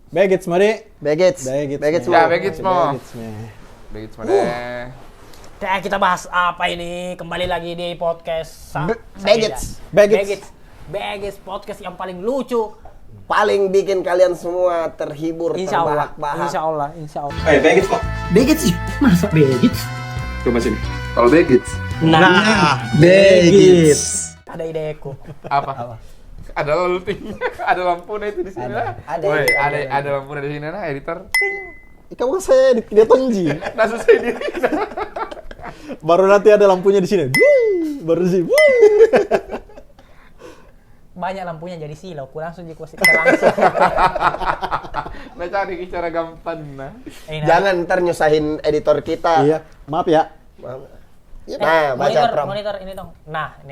Begits mari. Begits. Ya, Begits mo. Begits mo deh. Kita bahas apa ini? Kembali lagi di podcast Begits podcast yang paling lucu, paling bikin kalian semua terhibur, Insya Allah. Begits kok. Begits, masa Begits? Coba sini. Kalau Begits. Nah, Begits. ada ideku. Apa? Ada lampunya. Ada lampunya itu di sini lah. Ada lampunya di sini nah, editor. Kamu kan saya dia tonji. Nah, selesai diri. Baru nanti ada lampunya di sini. Baru sih. Banyak lampunya jadi silau, aku langsung langsung. Nah, cari cara gampang nah. Jangan ntar nyusahin editor kita. Iya, maaf ya. Monitor ini dong. Nah,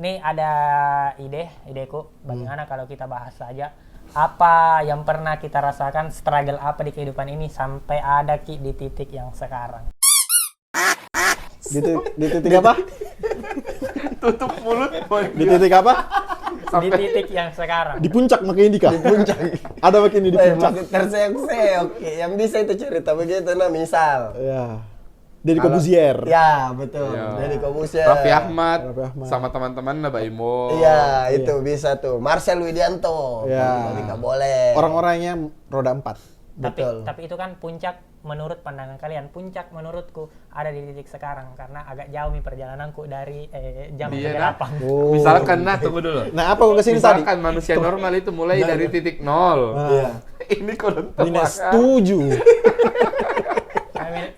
ini ada ideku. Bagaimana kalau kita bahas saja apa yang pernah kita rasakan, struggle apa di kehidupan ini sampai ada di titik yang sekarang. Di titik apa? Tutup mulut. Di titik apa? Di titik yang sekarang. Di puncak makin Dika. Di puncak. Ada makin di puncak. Makin terseok-seok. Yang bisa itu cerita begitu nah, misal. Ya. Deddy Corbuzier. Ya, betul. Iya. Deddy Corbuzier. Raffi Ahmad Ahmad. sama teman-teman Mbak Imo. Iya, itu bisa tuh. Marcel Widianto. Iya. Nggak boleh. Orang-orangnya roda 4. Betul. Tapi itu kan puncak menurut pandangan kalian. Puncak menurutku ada di titik sekarang karena agak jauh nih perjalananku dari jam 8. Oh. Misalkan tunggu dulu. Nah, apa kok kesini tadi? Misalkan manusia normal itu mulai dari titik 0. Iya. Ini kodon Minus temangan. 7.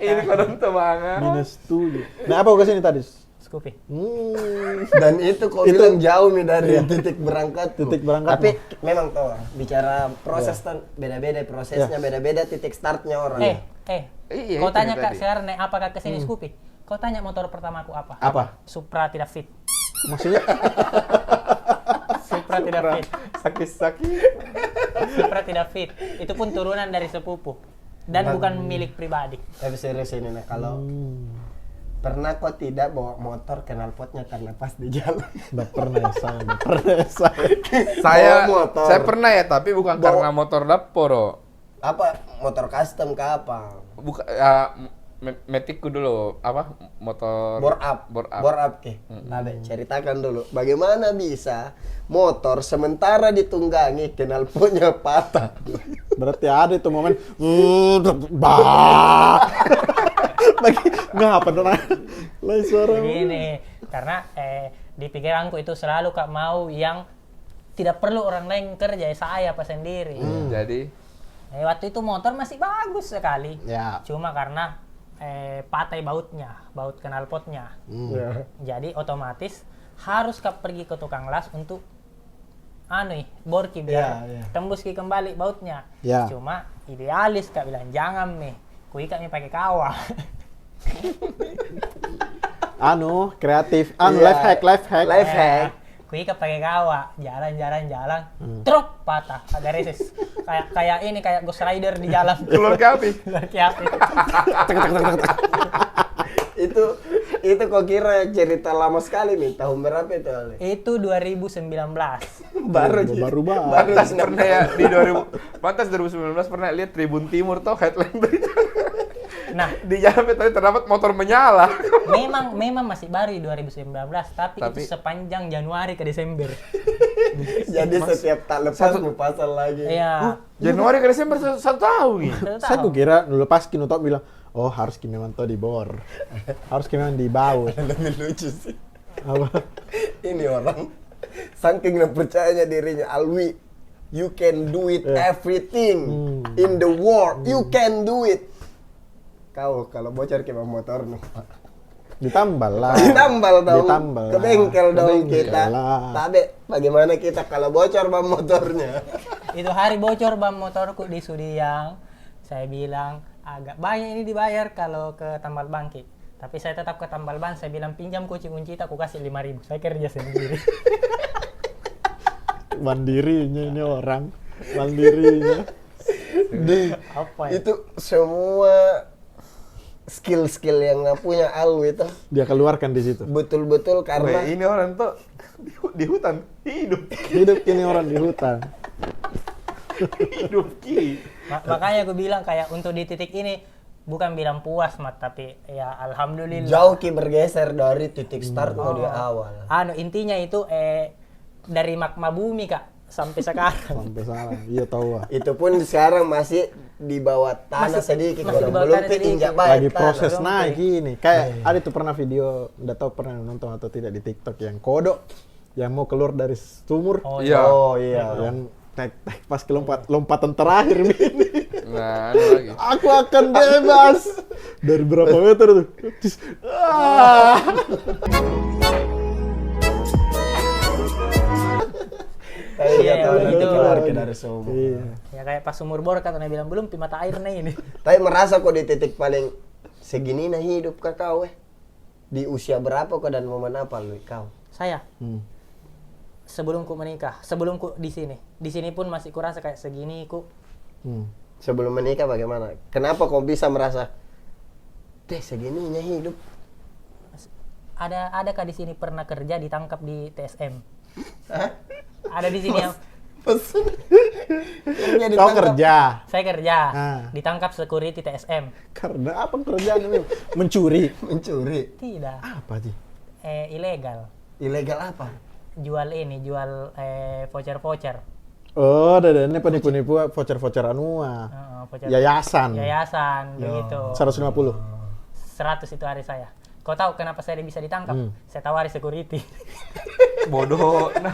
Ini kodon temangan. Minus 7. Nah, apa kok kesini tadi? Scoopy. Dan itu kok bilang jauh nih dari titik berangkat. Tapi memang tuh bicara proses kan beda-beda prosesnya, beda-beda titik startnya orang. Iya, Kau itu tanya tadi. Kak Syarne apakah kesini Scoopy? Kau tanya motor pertamaku apa? Apa? Supra tidak fit. Maksudnya? Supra tidak fit. Sakit-sakit. Supra tidak fit. Itu pun turunan dari sepupu dan bukan milik pribadi. Tapi serius ini nah, kalau pernah kok tidak bawa motor knalpotnya karena pas di jalan? Nggak pernah saya. Bawa motor. Saya pernah ya, tapi bukan karena motor dapur. Apa motor custom ke apa? Bukan metikku dulu apa motor Bore up ke. Ceritakan dulu bagaimana bisa motor sementara ditunggangi knalpotnya patah. Berarti ada itu momen ngapa dong? Lai suara. Begini, karena di pikiranku itu selalu Kak mau yang tidak perlu orang lain kerja, saya apa sendiri. Jadi Waktu itu motor masih bagus sekali. Ya. Cuma karena patah baut knalpotnya. Jadi otomatis harus Kak pergi ke tukang las untuk borki biar tembus kembali bautnya. Ya. Cuma idealis Kak bilang jangan kuikat pakai kawah. Kreatif. Life hack. Kuikat pakai kawah, jalan. Truk patah, agak reses. Kayak Ghost Rider di jalan. keluar ke api. Itu kok kira cerita lama sekali nih, tahun berapa itu Ale? Itu 2019. Baru Pantas pernah ya di 2019 pernah lihat Tribun Timur tuh headline berita. Nah, Di jalan tadi terdapat motor menyala. memang masih baru di 2019, tapi itu sepanjang Januari ke Desember. Jadi setiap tak lepas mau pasang lagi. Iya. Januari ke Desember 1 tahun nih. Saya kira dulu pas Kino Top bilang, oh harus memang tuh dibor. Harus memang dibaut. Lebih lucu sih. Apa? Ini orang saking nggak percayanya dirinya, Alwi, you can do it everything in the world, you can do it. Kau kalau bocor ke motor nih, Ditambal lah. ditambal dong, Ditambal ke bengkel lah. dong Ke bengkel kita. lah. Tapi bagaimana kita kalau bocor ban motornya? Itu hari bocor ban motorku di Sudiang. Saya bilang agak banyak ini dibayar kalau ke tambal ban Ki. Tapi saya tetap ke tambal ban, saya bilang pinjam kunci aku kasih 5.000. Saya kerja sendiri. Mandirinya ini orang. Mandirinya. Apa ya? Itu semua skill-skill yang nggak punya Alwi itu Dia keluarkan di situ. betul-betul karena Ini orang tuh di hutan hidup. Hidup ini orang di hutan. Hidup Ki. Makanya aku bilang kayak untuk di titik ini bukan bilang puas mat, tapi ya alhamdulillah. Jauh Ki bergeser dari titik start kau di awal. Intinya itu dari magma bumi Kak sampai sekarang. Sampai sana. Iya tahu ah. Itu pun sekarang masih di bawah tanah sedikit, masih di kalau bawah belum tanah keinjak sedikit. baik Lagi tanah. proses belum naik ini. Kayak ada tuh pernah video, enggak tahu pernah nonton atau tidak di TikTok yang kodok yang mau keluar dari sumur. Oh, Iya. Oh iya. Yang naik pas ke lompatan terakhir ini. Nah, ada lagi. Aku akan bebas. Dari berapa meter tuh? Ah. Kayak Iya, tahu iya, nanti betul. keluar ke dari sumur. Iya. Ya kayak pas sumur bor katanya bilang belum pi mata air nih ini. Tapi merasa kok di titik paling segini nah hidup kau di usia berapa kau dan momen apa lu kau? Saya Hmm. sebelum ku menikah, sebelum ku di sini pun masih kurasa kayak segini ku. Hmm. Sebelum menikah bagaimana? Kenapa kau bisa merasa segininya hidup? Ada kah di sini pernah kerja ditangkap di TSM? Hah? Ada di sini yang Pesan. Kau kerja saya kerja Ah. ditangkap security TSM. karena apa kerjaan ini? Mencuri. Mencuri. Tidak, Apa sih? ilegal. Ilegal apa? Jual voucher-voucher. Oh, ini penipu-nipu voucher-voucher anua. Voucher Yayasan. yayasan begitu. 150. 100 itu hari saya. Kau tahu kenapa saya bisa ditangkap? Saya tawari security. Bodoh. Nah,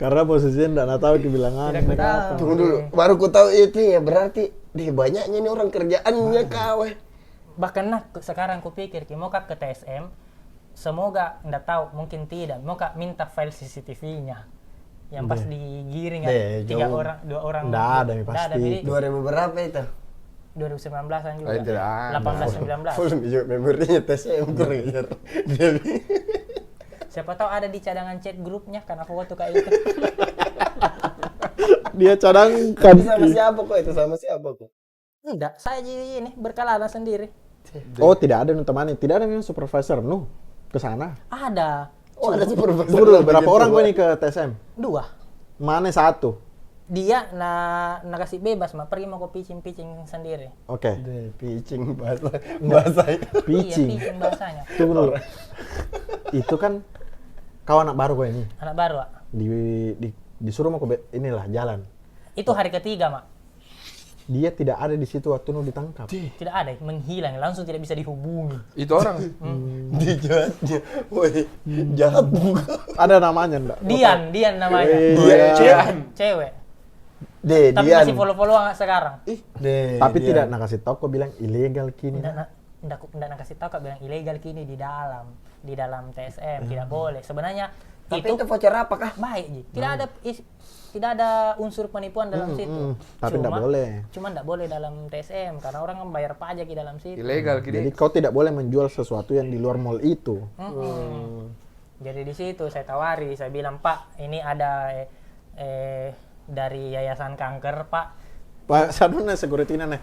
Karena posisinya enggak tahu kebilangan. Tidak tahu. Tunggu dulu, baru ku tahu itu ya, berarti banyaknya ini orang kerjaannya kau. Bahkan sekarang kupikir mau ke TSM, semoga nggak tahu, mungkin tidak, mau minta file CCTV-nya yang pas digiring Deh, jauh. 2 orang. Nggak ada nih pasti. jadi 2000 berapa itu? 2019an juga. Lain tidak ada. 18 19. Full memorinya TSM kurang. Siapa tahu ada di cadangan chat grupnya karena foto kayak itu. Dia cadangkan. Sama siapa kok itu? Sama siapa kok? Enggak, saya ini berkelana sendiri. Oh, tidak ada yang temani. Tidak ada yang supervisor. Ke sana. Ada Oh, ada supervisor. Tunggu dulu, berapa begitu, orang gue Pak? nih ke TSM? 2. Mana satu? Dia kasih bebas mah pergi mau pitching sendiri. Oke. Pitching bahasa. Iya, Pitching. pitching bahasanya. Tunggu dulu. Itu kan kau anak baru gue ini. Anak baru, Pak. Disuruh mau ke inilah jalan. Itu hari ketiga, Mak. Dia tidak ada di situ waktu nu ditangkap. Tidak ada, menghilang, langsung tidak bisa dihubungi. itu orang. Di jahatnya. Woi, jahat bukan. Ada namanya enggak? Dian namanya. Dian. Cewek. Tapi Dian. masih follow-follow sekarang. Tapi tidak nak kasih tahu, kau bilang ilegal kini. Nggak kasih tahu, Kak, bilang ilegal kini di dalam TSM, tidak boleh. Sebenarnya Tapi itu itu voucher apakah? baik, Ji. Tidak ada unsur penipuan dalam situ. Tapi nggak boleh. Cuma nggak boleh dalam TSM karena orang kan bayar pajak di dalam situ. Ilegal Jadi gini. kau tidak boleh menjual sesuatu yang di luar mall itu. Jadi di situ saya tawari, saya bilang, Pak, ini ada dari Yayasan Kanker, Pak. Pak, saduna security nih.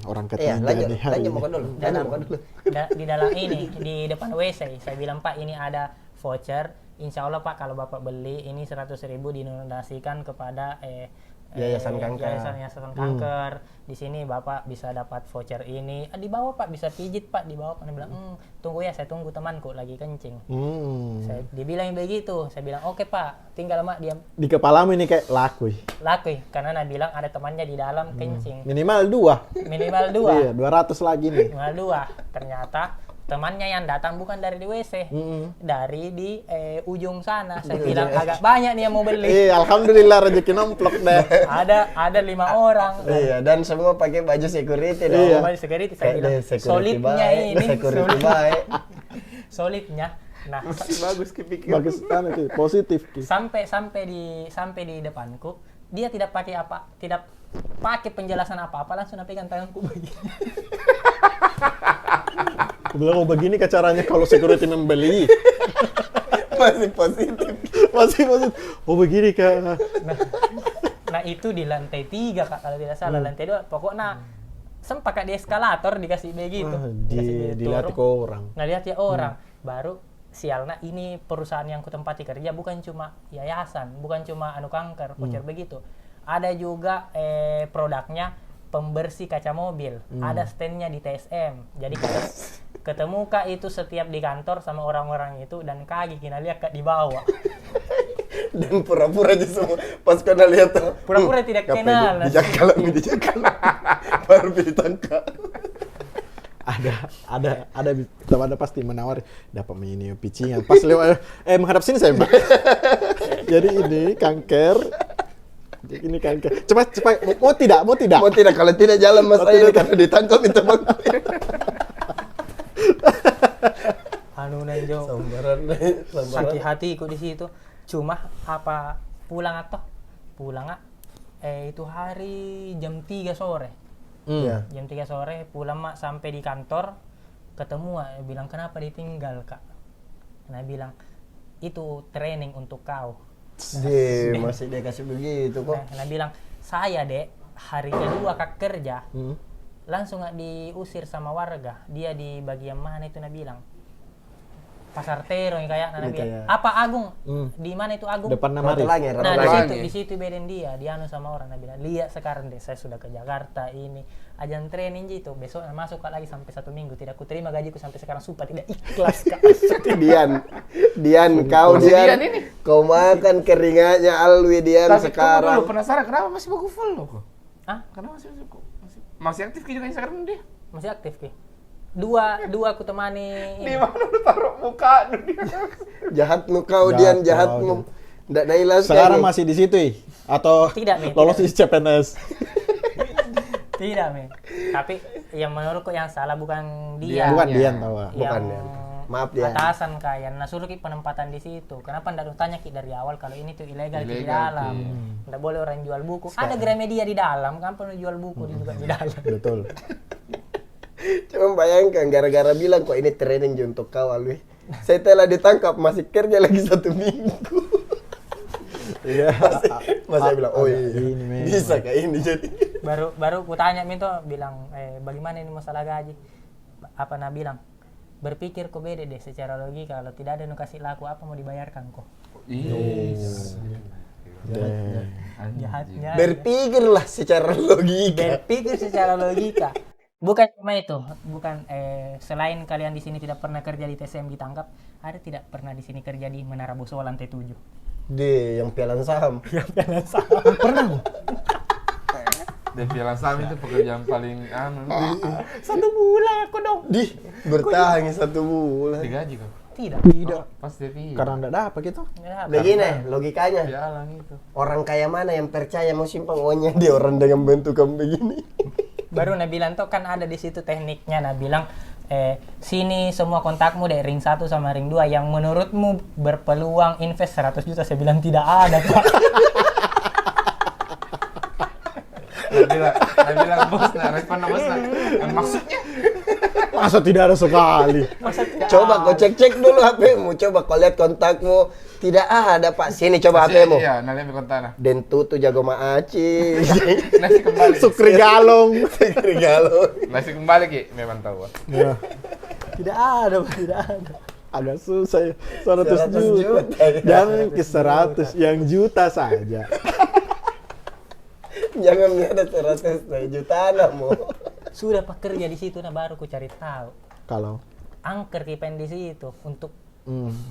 Orang Iya, ketiga lanjut. di hari Lanjut ini. makan dulu. Di dalam ini, di depan WC, saya bilang, Pak, ini ada voucher. Insya Allah, Pak, kalau Bapak beli ini 100.000 dinonasikan kepada Yayasan Kanker. Yayasan Kanker. Di sini Bapak bisa dapat voucher ini. Di bawah, Pak, bisa pijit, Pak, di bawah. Dia bilang, tunggu ya, saya tunggu temanku lagi kencing. Dia bilang begitu. Saya bilang, oke, Pak, tinggal Mak diam. Di kepalamu ini kayak laku. Lakuin, karena Nabi bilang ada temannya di dalam kencing. Minimal 2. Minimal 2. Iya, 200 lagi nih. Minimal 2. Ternyata temannya yang datang bukan dari di WC, dari di ujung sana. Saya bilang agak banyak nih yang mau beli. Alhamdulillah rezeki nomplok deh. Ada 5 orang. Iya, dan semua pakai baju security dong. Iya. Kembali security, saya Kayak bilang security solidnya baik, ini, security baik. solidnya. Nah, Bagus kepikir. Bagus kan itu, positif. Ki. sampai di depanku, dia tidak pakai penjelasan apa-apa, langsung pegang tanganku begini. Aku bilang, oh begini ke caranya kalau security membeli. Masih positif. Masih. Oh begini Kak. Nah itu di lantai 3, Kak, kalau tidak salah. Lantai 2 pokoknya sempat Kak, di eskalator dikasih begitu. Dikasih begitu, Dilihat turun. ke orang. Nah lihat ya orang, baru sialnya ini perusahaan yang kutempati kerja bukan cuma yayasan, bukan cuma anu kanker, voucher begitu. Ada juga produknya pembersih kaca mobil. Ada standnya di TSM. Jadi ketemu Kak itu setiap di kantor sama orang-orang itu dan kaget kena lihat Kak di bawah. Dan pura-pura aja semua. Pas kena lihat tuh. Pura-pura tidak kenal. Dijakal. Baru ditangkap. ada pasti menawar dapat ini pitchingan pas lewat menghadap sini saya Mbak. Jadi ini kanker cepat mau tidak Kalau tidak jalan Mas ini karena ditangkap itu Bang. Anu Nenjo. Sambaran. Sakit hati ikut di situ. Cuma apa pulang itu hari jam 3 sore. Iya. Jam 3 sore pulang mak sampai di kantor ketemu bilang kenapa ditinggal Kak. Nah bilang itu training untuk kau. Masih dia kasih begitu kok. Nah bilang saya Dek hari kedua Kak kerja langsung nggak diusir sama warga. Dia di bagian mana itu nah bilang Pasar Tero yang kayak Nana bilang. Apa Agung? Di mana itu Agung? Depan Namari. Nah, di situ beden dia anu sama orang Nabi. Lihat sekarang deh saya sudah ke Jakarta ini. Ajan training gitu. Besok masuk lagi sampai 1 minggu. Tidak kuterima gajiku sampai sekarang sumpah tidak ikhlas Kak. Dian kau Dian ini. Kau makan keringatnya Alwi Dian Tapi sekarang. Tapi penasaran kenapa masih baku full loh kok? Hah? Kenapa masih aktif juga sekarang dia? Masih aktif Ki. Dua aku temani. Di mana lu taruh muka Jahat mu kau Dian jahat mu. Ndak nailas sekarang masih di situ atau tidak, Mi, lolos di tidak. CPNS. Tidak, Mi. Tapi yang menurutku yang salah bukan dia. Bukan Dian tahu. Bukan Dian. Maaf Dian. Atasan kayak nah suruh Ki penempatan di situ. Kenapa ndak tanya Ki dari awal kalau ini tuh ilegal di dalam. Ndak boleh orang jual buku. Ada Gramedia di dalam, kan perlu jual buku juga di dalam. Betul. Cuma bayangkan gara-gara bilang kok ini training untuk kau Alwi. Setelah ditangkap masih kerja lagi 1 minggu. Iya. Masih bilang, oh iya, ini bisa kayak ini jadi. Baru ku tanya Minto bilang bagaimana ini masalah gaji? Apa nah bilang? Berpikir kok beda deh secara logika kalau tidak ada nu kasih laku apa mau dibayarkan kok. Jahatnya. Berpikirlah secara logika. Berpikir secara logika. Bukan cuma itu, selain kalian di sini tidak pernah kerja di TSM ditangkap, ada tidak pernah di sini kerja di Menara Bosowa lantai 7. Yang pialan saham. Pernah. Dan pialan saham itu pekerjaan paling 1 bulan aku dong. Bertahan 1 bulan. digaji kok. Tidak. Pasti tidak. Karena enggak dapat gitu. Begini logikanya. Pialan itu. Orang kaya mana yang percaya mau simpang uangnya di orang dengan bentukan begini? Baru nah bilang tuh kan ada di situ tekniknya. Nah bilang sini semua kontakmu dari ring 1 sama ring 2 yang menurutmu berpeluang invest 100 juta. Saya bilang tidak ada Pak. Nah bilang bos nah respon bos nah. Maksudnya Masa tidak ada sekali. Coba kau cek dulu HP-mu, coba kau lihat kontakmu. Tidak ada Pak, sini coba HP-mu. Iya, nanti ambil kontak nah. Den tutu jago maaci. Nasi kembali. Sukri galong. Nasi kembali Ki, memang tahu. Ya. Tidak ada. Agak susah ya. 100 juta. Jangan ke 100, yang juta saja. Jangan ada 100 juta mu. Sudah pekerja di situ nah baru ku cari tahu. Kalau Angker kipen di situ untuk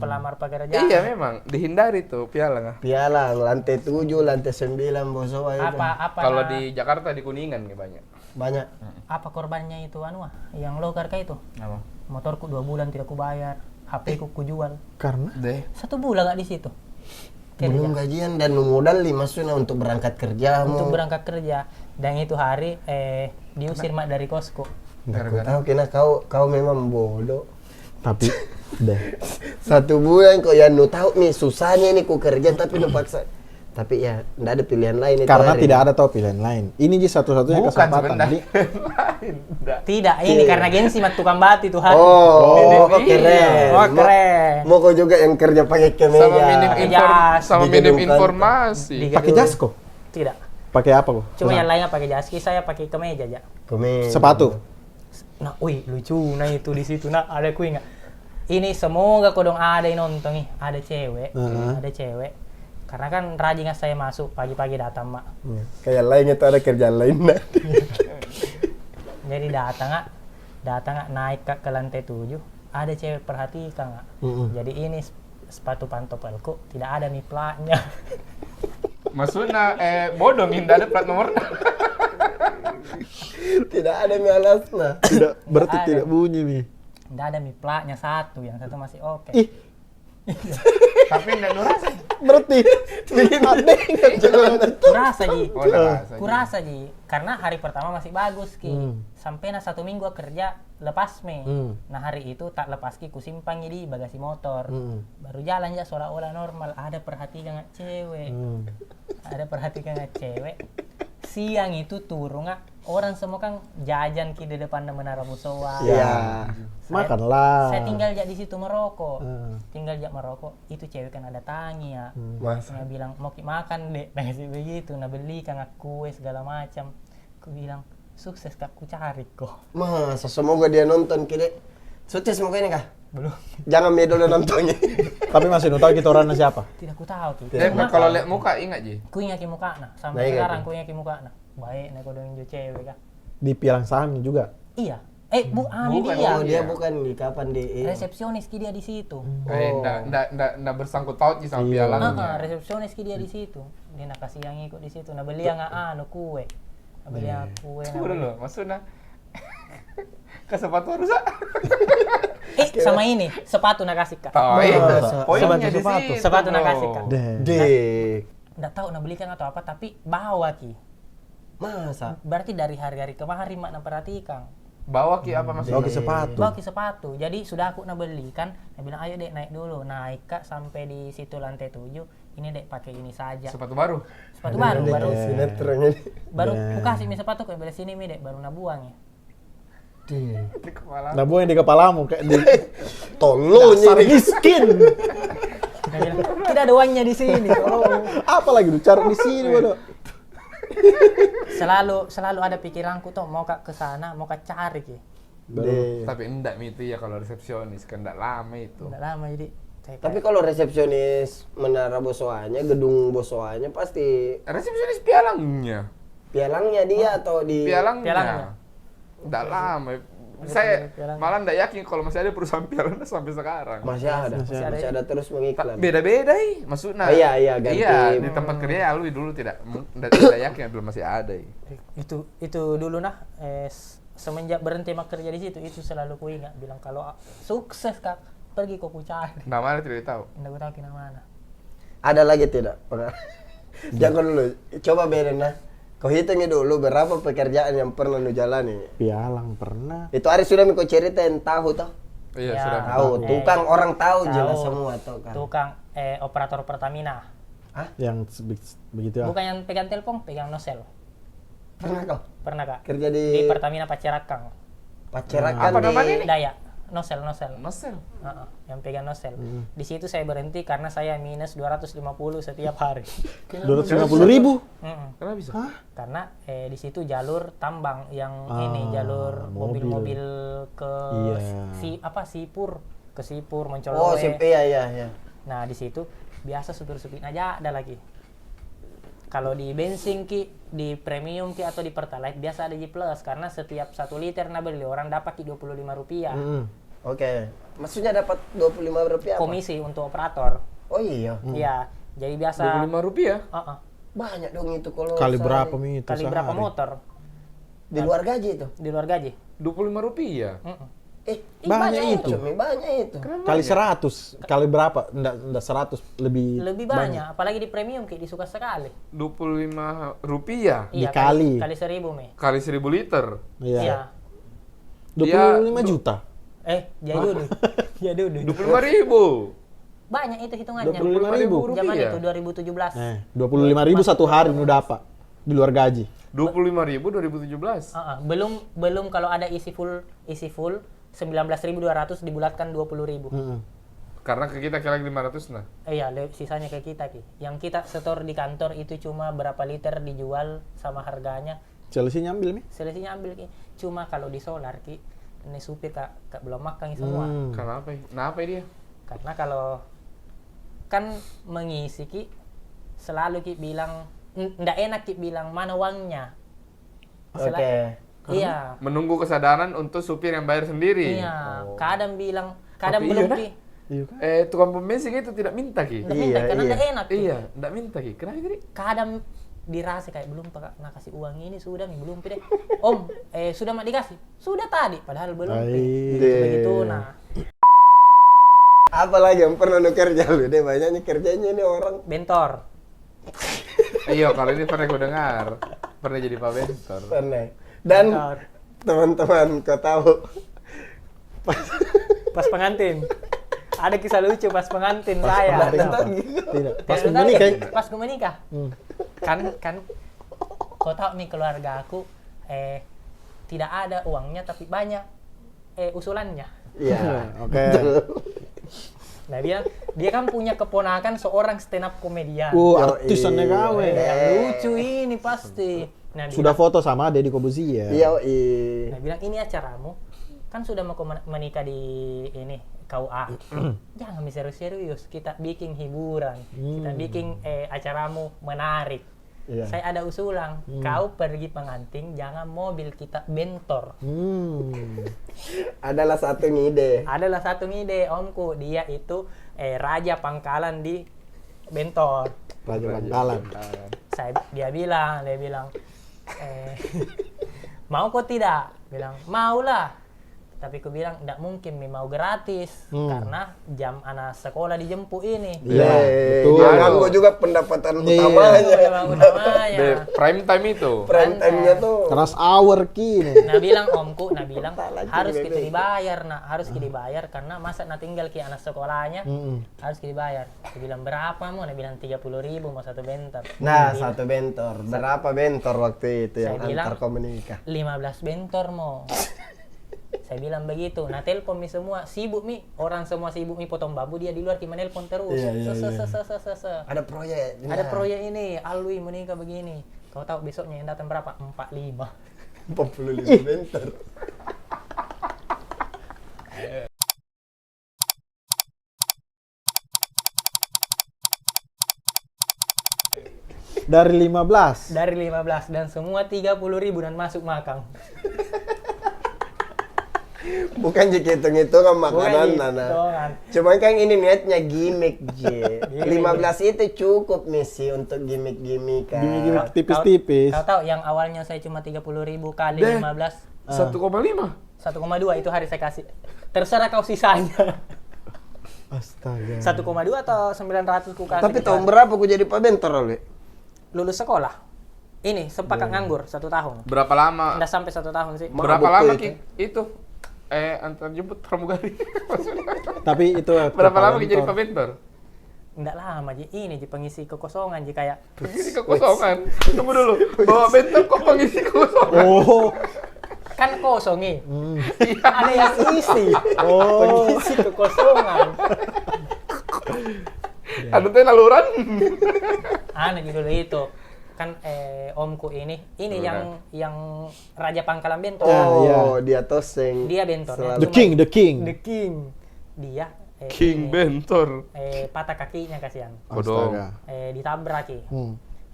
pelamar pekerjaan. Iya memang dihindari tuh pialang. Pialang lantai 7, lantai 9 Bosowa itu. Apa Kalau di Jakarta di Kuningan nih banyak. Banyak. Apa korbannya itu yang logar kayak itu? Apa? Motorku 2 bulan tidak ku bayar, HP ku jual. karena 1 bulan nggak di situ. Belum gajian dan modal 5 juta untuk berangkat kerja. Untuk berangkat kerja dan itu hari diusir mak dari kosku. Nggak tahu kena kau memang bodoh. tapi deh 1 bulan kok ya nu tahu nih susahnya nih ku kerja tapi nu paksa. Tapi ya enggak ada pilihan lain itu. karena tidak ada tahu pilihan lain. Ini ji satu-satunya Bukan kesempatan. sebenarnya. Tidak, ini karena gengsi mat tukang bati tuh hari. Oh, keren. Oh, keren. Mau kau juga yang kerja pakai kemeja. Sama minim informasi. Pakai jas kok? Tidak. Pakai apa kok? Cuma yang lainnya pakai jaski, saya pakai kemeja aja. Kemeja. Sepatu. Nah, wih lucu nah itu di situ nah ada ku ingat. ini semoga kodong ada yang nonton nih, ada cewek. Karena kan rajin saya masuk pagi-pagi datang mak. Kayak lainnya tuh ada kerjaan lain. Jadi datang naik ke lantai 7, ada cewek perhatikan nggak. Jadi ini sepatu pantopelku tidak ada nih platnya. Maksudnya bodong tidak ada plat nomor. Tidak ada mi alasnya. Berarti tidak bunyi nih. Tidak ada nih platnya satu, yang satu masih oke. Ih, Tapi tidak nurasa. berarti bikin aneh kan jalan. Kurasa Ji. Oh, udah rasa. Kurasa Ji. Karena hari pertama masih bagus Ki. Sampai 1 minggu kerja lepas me. Nah hari itu tak lepas Ki, ku simpang di bagasi motor. Baru jalan ya seolah-olah normal. Ada perhatikan nggak cewek. Ada perhatikan nggak cewek. Siang itu turun nggak. Orang semua kan jajan Ki di depan Menara Musoa. Ya, makanlah. Saya tinggal di situ merokok. Tinggal merokok. Itu cewek kan ada tangi ya. Masa? Nah bilang mau makan dek, nah kasih begitu, nah beli kan kue segala macam. Aku bilang sukses kak, ku cari kok. Masa semoga dia nonton kira. Sukses semoga ini kah? Belum. Jangan dia dulu nontonnya. Tapi masih tahu kita orangnya siapa? Tidak ku tahu tuh. Kalau lihat muka ingat Ji. Ku ingat muka nah, sampai Nah, sekarang ingat. ku ingat muka nah. Baik, nah kau dengan cewek kak. Di pialang saham juga. Iya. Ini Bukan, dia. Oh, dia bukan di kapan di Resepsionis ki dia di situ. Nggak bersangkut paut Ji sama pialangnya. Resepsionis ki dia di situ. Dia nak kasih yang ikut di situ. Nah beli yang kue. Nah beli yang kue. Tunggu dulu, maksudnya ke sepatu rusak. Sama ini sepatu nak kasih kak. Oh, itu poinnya di sepatu. situ. Sepatu nak kasih kak. Dek. Nggak tahu nak belikan atau apa, tapi bawa ki. Masa? Berarti dari hari-hari kemarin mak nak perhatikan. Bawa Ki apa maksudnya? Bawa ke sepatu. Bawa ki sepatu. Jadi sudah aku nak beli kan, dia bilang ayo dek naik dulu. Naik kak sampai di situ lantai 7. Ini dek pakai ini saja. Sepatu baru. Sepatu baru. Sinetronnya. Baru aku kasih mi sepatu kok belah sini mi dek, baru nak buang ya. Di kepala. Nah, buang di kepalamu kayak di Tolong dasar ini. miskin. Dia bilang, tidak ada uangnya di sini. Apa lagi lu cari di sini, bodoh. Selalu ada pikiranku tuh mau kak ke sana, mau kak cari ki. Tapi enggak Mi, itu ya kalau resepsionis kan enggak lama itu. Tidak lama jadi. Tapi kalau resepsionis Menara Bosoanya, gedung Bosoanya pasti Resepsionis pialangnya. pialangnya dia atau di Pialangnya. Enggak lama. Saya Pialang. malah enggak yakin kalau masih ada perusahaan pialang sampai sekarang. masih ada terus mengiklan. Beda-beda maksudnya. Iya, ganti. Iya, di tempat kerja Alwi dulu tidak yakin belum masih ada. Itu dulu nah semenjak berhenti mak kerja di situ itu selalu ku ingat bilang kalau sukses kak pergi kok ku cari. Namanya tidak tahu. Nggak ku tahu kena mana. Ada lagi tidak? Jangan dulu. Coba bedain nah. Kau hitungnya dulu berapa pekerjaan yang pernah lu jalani. Pialang pernah. Itu hari sudah kau ceritain tahu toh? Iya, Ya. sudah. Tahu. Tukang orang tahu Tahu. jelas semua toh kan. Tukang operator Pertamina. Yang begitu ya. Bukan yang pegang telepon, pegang nosel. Pernah kau Pernah kak? kerja Di di Pertamina Pacerakang. Pacerakan Apa namanya ini? Daya. Nosel. Nosel. Yang pegang nosel. Di situ saya berhenti karena saya minus 250 setiap hari. 250.000. Kenapa bisa? Karena di situ jalur tambang yang ini jalur mobil. mobil-mobil ke Iya. Sipur ke Sipur Oh, Mencolwe. iya. Nah di situ biasa supir-supir aja ada lagi. Kalau di bensin ki, di premium ki atau di Pertalite biasa ada G plus karena setiap 1 liter nah beli orang dapat ki Rp25. Oke. Maksudnya dapat Rp25 apa? Komisi untuk operator. Oh iya. Iya. Jadi biasa Rp25. Banyak dong itu kalau Kali sehari. berapa Mi itu kali berapa sehari? motor Di luar gaji itu. di luar gaji. Rp25. Banyak itu. Banyak itu. Kali 100. Kali berapa? Enggak 100, Lebih banyak, apalagi di premium ki disuka sekali. Rp25 Iya, Dikali. kali 1000 me. kali 1.000 liter. Iya. Dia- 25 juta. Jadi dulu. Ya dulu. 25.000. Banyak itu hitungannya. 25.000. Zaman Rupiah. itu 2017. 25.000 satu hari nu dapat di luar gaji. 25.000 2017. Belum kalau ada isi full 19.200 dibulatkan 20.000. Karena ke kita kira 500 nah. Iya, sisanya ke kita ki. Yang kita setor di kantor itu cuma berapa liter dijual sama harganya. Chelsea nyambil Mi. Selisihnya ambil ki. Cuma kalau di solar ki ini supir kak belum makan semua. Kenapa? Kenapa dia? Karena kalau kan mengisi ki selalu ki bilang ndak enak ki bilang mana uangnya. Oke. Iya. Menunggu kesadaran untuk supir yang bayar sendiri. Iya. Kadang bilang kadang Tapi belum iya, ki. Iya kan? Tukang pom bensin itu tidak minta ki. Ndak minta karena ndak enak. Ki. Iya, tidak minta ki. Kenapa jadi? Kadang dirasa kayak belum pak nak kasih uang ini sudah nih belum deh. Om, sudah mak dikasih? Sudah tadi, padahal belum. Begitu nah. Apalagi yang pernah lu kerja lu deh, banyaknya kerjanya ini orang. Bentor. Iya, kalau ini pernah aku dengar. Pernah jadi Pak Bentor. Pernah. Dan Bentor. teman-teman kau tahu Pas pengantin. Ada kisah lucu pas pengantin saya. Tidak. Pas Tidak, menikah. Pas gue menikah. Kan kau tahu nih keluarga aku tidak ada uangnya tapi banyak usulannya. Iya. Oke. Nah dia kan punya keponakan seorang stand up komedian. Artisannya kawe. Yang lucu ini pasti. Nah, Sudah foto sama Deddy Corbuzier. Iya, Nah, bilang ini acaramu kan sudah mau menikah di ini KUA. Jangan serius-serius, kita bikin hiburan. Kita bikin acaramu menarik. Iya. Saya ada usulan, kau pergi pengantin jangan mobil kita bentor. adalah satu ide. Adalah satu ide omku, dia itu raja pangkalan di bentor. Raja Bangkalan. Dia bilang mau kok tidak? Bilang maulah. Tapi aku bilang enggak mungkin mau gratis karena jam anak sekolah dijemput ini. Iya, betul. Dia nganggo juga pendapatan utamanya. The prime time itu. Prime time-nya tuh. Rush hour ki. Nah bilang omku, harus kita dibayar harus kita dibayar karena masa tinggal ki anak sekolahnya harus kita dibayar. Dia bilang berapa mau? Dia bilang 30.000 mau satu bentor. Nah, satu bentor. Berapa bentor waktu itu yang Saya bilang, antar kau menikah? 15 bentor mau. Saya bilang begitu. Nah telepon mi semua sibuk mi, orang semua sibuk mi potong bambu, dia di luar ki menelpon terus. Ada proyek. Ada proyek ini, Alwi menikah begini. Kau tahu besoknya yang datang berapa? 45. 45 bentor. Dari 15. Dari 15 dan semua 30.000 dan masuk makan. Bukan jika hitung-hitungan makanan, Bukan Nana. hitungan. Cuma kan ini niatnya gimmick, J. 15 itu cukup misi untuk gimmick-gimmickan. Gimmick tipis-tipis. Kau tahu yang awalnya saya cuma 30.000 kali Deh. 15. 1,5. 1,2 itu hari saya kasih. Terserah kau sisanya. Astaga. 1,2 atau 900 ku kasih. Tapi di tahun sana. berapa ku jadi Pak Bentor, Oleh? Lulus sekolah. Ini sempat nganggur 1 tahun. Berapa lama? Nggak sampai 1 tahun sih. Berapa Mabuk lama tuh ki itu? Antar jemput pramugari. Tapi itu Berapa lama ki jadi Pak Bentor? Nggak lama Ji. Ini Ji pengisi kekosongan Ji kayak Pengisi kekosongan. Tunggu dulu. Bawa bentor kok pengisi kekosongan? Oh. kan kosong nih. Ada yang isi. Oh. Pengisi kekosongan. Ada teh naluran. Aneh dulu itu. Kan omku ini yang raja pangkalan bentor. Oh, dia toseng. Dia bentor. The king. The king. Dia King Bentor. patah kakinya kasihan. Astaga. Ditabrak Ki.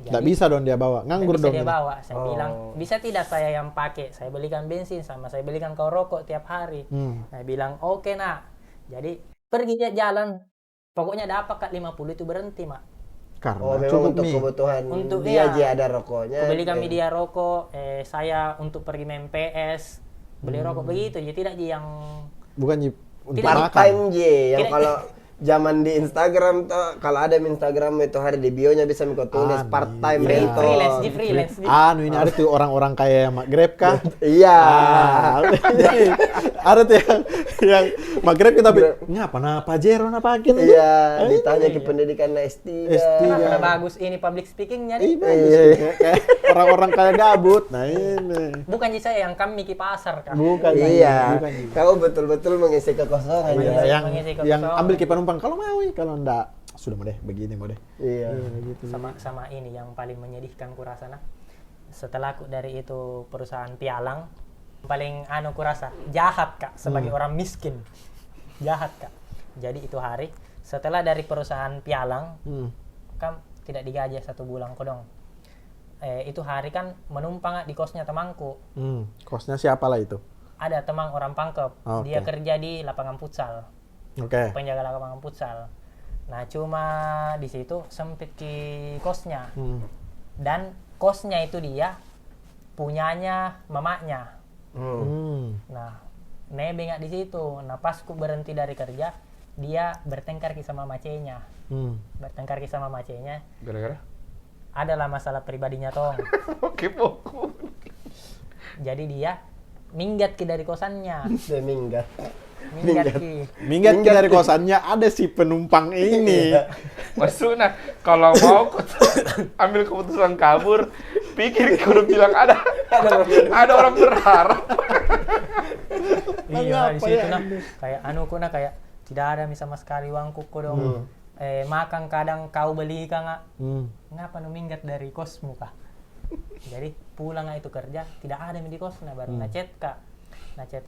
Nggak bisa dong dia bawa. Nganggur Bisa dong. dia ini. bawa. Saya bilang, bisa tidak saya yang pakai? Saya belikan bensin sama saya belikan kau rokok tiap hari. Saya bilang, oke nak. Jadi pergi dia jalan. Pokoknya dapat Kak 50 itu berhenti mak. Oh, Karena memang cukup untuk nih. kebutuhan Untuk dia dia. aja ada rokoknya. Aku belikan media rokok. Saya untuk pergi main PS. Beli rokok begitu. Jadi tidak yang Bukan untuk Tidak. Part makan. time J, yang Kira- kalau zaman di Instagram tuh, kalau ada Instagram itu hari di bio-nya bisa mikro tulis part time iya. bentor. freelance. Ini ada tuh orang-orang kayak yang Grab kah? Iya. Ada tuh yang Grab kita ngapa napa Jero napakin aja. Iya, ditanya ke pendidikan S3. S3. Karena bagus ini public speakingnya nih. Kayak orang-orang kayak gabut. Nah ini. Bukan Ji saya yang kami ki pasar kan. Bukan. Iya. Bukan, Ji. Kau betul-betul mengisi kekosongan Iya, ya. mengisi yang kekosongan. ambil ke penumpang kalau mau, kalau enggak sudah mau deh begini mau deh. Iya. Gitu. Sama ini yang paling menyedihkan kurasa nah. Setelah aku dari itu perusahaan pialang, Paling kurasa jahat Kak sebagai orang miskin. Jahat Kak. Jadi itu hari setelah dari perusahaan pialang kan tidak digaji 1 bulan kodong. Itu hari kan menumpang di kosnya temanku. Kosnya siapa lah itu? Ada teman orang Pangkep. Oke. Dia kerja di lapangan futsal. Oke. Penjaga lapangan futsal. Nah, cuma di situ sempit ki kosnya. Dan kosnya itu dia punyanya mamanya. Nah, nebeng nggak di situ. Nah, pas ku berhenti dari kerja, dia bertengkar sama macenya. Bertengkar sama macenya. Gara-gara? Adalah masalah pribadinya tong. Oke, pokok. Jadi dia minggat ki dari kosannya. Dia minggat. Minggat ki dari kosannya ada si penumpang ini. Maksudnya kalau mau ambil keputusan kabur, pikir kudu bilang ada orang berharap. Iya, di Apa situ ya? nah kayak kayak tidak ada sama sekali uangku dong. Makan kadang kau beli nggak? Ngapa nu minggat dari kosmu kah? Jadi pulang itu kerja tidak ada di kos, nah baru ngechat Kak. Ngechat,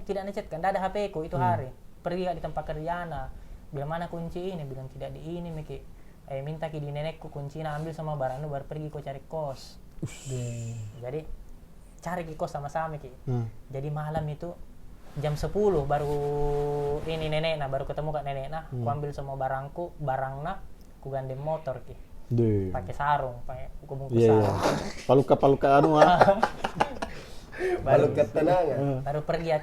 tidak ngechat kan, ada HP ku itu hari. Pergi Kak di tempat kerjaan, bilang mana kunci ini, bilang tidak di ini Miki. Minta ki di nenekku kuncinya ambil sama barangnya baru pergi ku cari kos. Jadi cari ki kos sama-sama Ki. Jadi malam itu jam 10 baru ini nenek baru ketemu Kak nenek ku ambil semua barangnya ku gandeng motor Ki. Pakai sarung, pakai bungkus sarung. Paluka Baru ketenangan. Baru pergi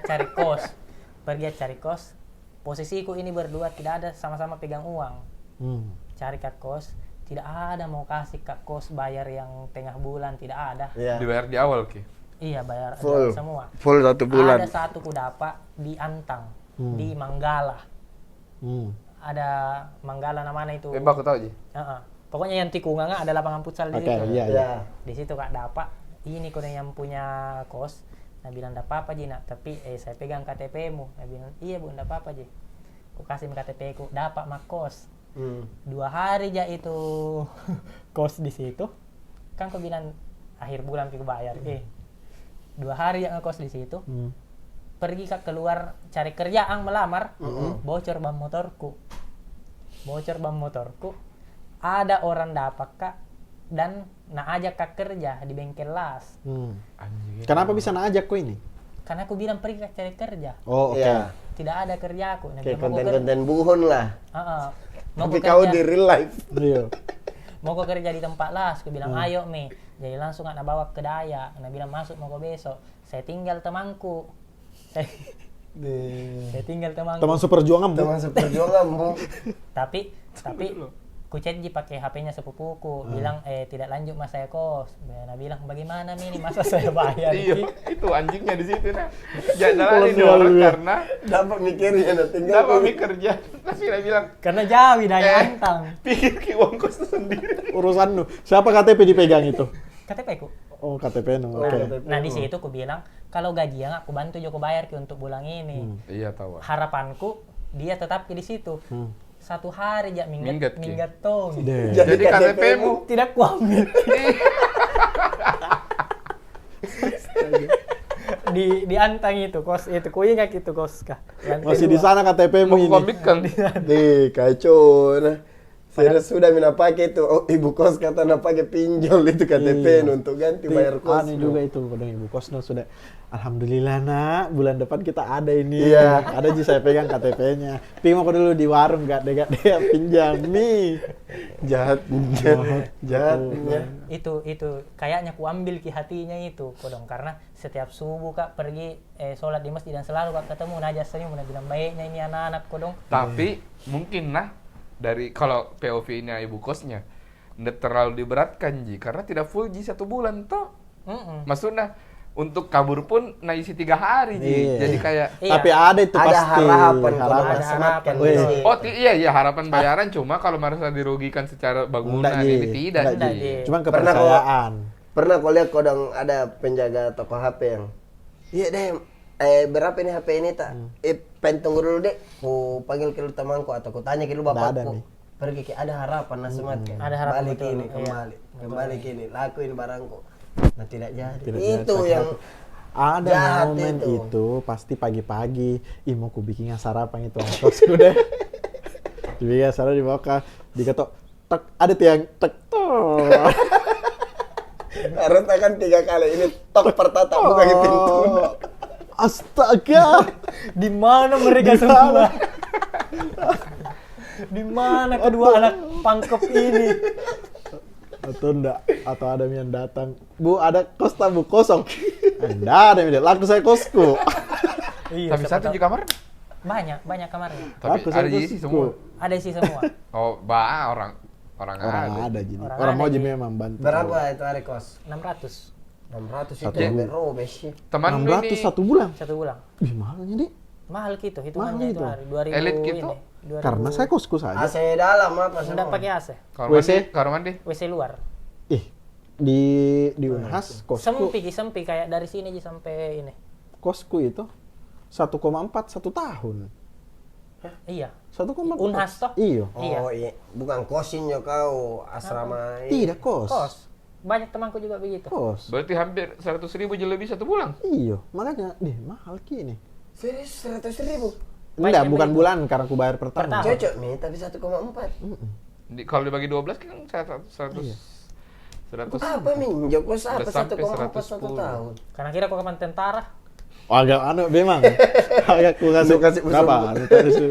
cari kos. Posisiku ini berdua tidak ada sama-sama pegang uang. Cari Kak kos, tidak ada mau kasih Kak kos bayar yang tengah bulan, tidak ada. Dibayar di awal, Ki. Iya, bayar Full. semua. Full 1 bulan. Ada satu ku dapat di Antang, di Manggala. Ada Manggala namanya itu. Aku tahu, Ji. Pokoknya yang tikungan ada lapangan futsal di situ. Iya. Di situ Kak dapat. Ini kau yang punya kos. Nah bilang enggak apa-apa Ji nak, tapi saya pegang KTP-mu. Nah bilang iya Bu enggak apa-apa Ji. Ku kasih KTP ku, dapat mak kos. 2 hari aja itu kos di situ. Kan kau bilang akhir bulan ku bayar. 2 hari yang ngekos di situ. Pergi Kak keluar cari kerjaan melamar. Bocor ban motorku. Ada orang dapat Kak dan ajak Kak kerja di bengkel las. Anjing. Kenapa bisa ajak kok ini? Karena aku bilang pergi Kak cari kerja. Oh, oke. Iya. Tidak ada kerja aku. Nah, Kayak mau gua konten-konten buhon lah. mau Tapi gua kau kerja- di real life. Iya. mau kau kerja di tempat las, aku bilang ayo Mi. Jadi langsung anak bawa ke Daya. Nah bilang masuk mau kau besok. Saya tinggal temanku. Saya tinggal temanku. Teman seperjuangan, Bu. Teman seperjuangan, Bu. Tapi ku chat Ji pakai HP-nya sepupuku, bilang tidak lanjut mas saya kos. Nah bilang bagaimana Mi, ini masa saya bayar? Iya, Ki? itu anjingnya di situ nah. Jangan ini orang karena Dapat mikirnya nah tinggal dapat mi kerja. Tapi dia bilang, Karena jauh di Daya Antang. pikir ki uang kos sendiri. Urusan lu. Siapa KTP dipegang itu? KTP ku. Oh, KTP no. Oke. Nah di situ ku bilang kalau gajian aku bantu Joko bayar Ki untuk bulan ini. Iya tahu. Harapanku dia tetap di situ. 1 hari aja Minggat, Ki. minggat tong. Jadi KTP-mu. Tidak kuambil. di Antang itu kos itu ku ingat itu kos kah. Masih di sana KTP-mu Mau ini. komitkan. kacau nah. Saya sudah mina pakai itu. Oh, ibu kos kata nak pakai pinjol itu KTP untuk ganti bayar kos. Aneh juga itu kadang ibu kos no, sudah. Alhamdulillah nak, bulan depan kita ada ini. Iya. Ada Ji saya pegang KTP-nya. Tapi mau dulu di warung gak dia pinjam nih. Jahat. itu kayaknya ku ambil ki hatinya itu kodong karena setiap subuh Kak pergi sholat di masjid dan selalu Kak ketemu najas senyum bilang baiknya ini anak-anak kodong. Tapi mungkin nah dari kalau POV-nya ibu kosnya nggak terlalu diberatkan Ji karena tidak full Ji 1 bulan toh. Maksudnya untuk kabur pun isi 3 hari Ji. Iya. Jadi kayak Iya. Tapi ada itu Ada pasti. harapan Ada harapan. iya harapan bayaran cuma kalau merasa dirugikan secara bangunan Enggak, Ji. ini tidak Enggak, Ji. Ji. Cuman Pernah kepercayaan. Pernah kau lihat kodong ada penjaga toko HP yang iya deh berapa ini HP ini tak? Tunggu dulu deh, ku panggil ke lu temanku atau ku tanya ke lu Nggak ada bapakku. nih. Pergi ke ada harapan Nasmat kan. Ada harapan, Balik betul. ini Iya. kembali kini lakuin barangku. Nah tidak jadi. Tidak Itu jadi. yang Ada Jahat momen itu. itu pasti pagi-pagi, ih mau ku bikin sarapan itu kosku deh. Dibikin sarapan di bawah, diketok, tek, ada tiang, tek, tok. Harus tekan 3 kali. Ini tok pertata bukan di pintu. Astaga. Di mana mereka semua? Di mana kedua anak pangkep ini? Atau enggak, atau ada yang datang, Bu ada kos tamu kosong. Enggak ada yang laku saya kosku. Iya, Tapi siapa satu tahu. di kamar. banyak kamarnya. Tapi Laku ada saya isi kosku. semua. Ada sih semua. Oh, orang Orang ada. ada jadi. Orang Orang ada, mau Ji. jadi memang bantu. Berapa itu hari kos? 600 600 Satu itu bulan. robes sih. Teman lu 600 ini satu bulan. satu bulan. Ih mahalnya deh. Mahal gitu hitungannya Mahal itu itu. hari 2000 Elit gitu? ini. 2000. Karena saya kosku saja. AC dalam apa Enggak semua? pakai AC. kamar WC? mandi, kamar mandi. WC luar. Ih di Unhas kosku Sempi kayak dari sini aja sampai ini. kosku itu 1,4 1 tahun. Iya. 1,4. Unhas toh? Iya. Oh iya, bukan kosinnya kau asrama ini. Tidak kos. Kos. Banyak temanku juga begitu. Kos. Berarti hampir 100.000 lebih satu bulan. Iya, makanya deh mahal kini. Serius 100.000? Enggak, yang bukan begitu. bulan karena aku bayar per Per tahun. tahun. Cocok nih, tapi 1,4. Kalau dibagi 12 kan 100 Iya. 100. Apa minjo kos apa Udah sampai 1,4 satu 110. tahun? Karena kira kok kapan tentara. Oh, agak memang. Agak aku kasih Lu kasih berapa? usul. Anu tadi sih.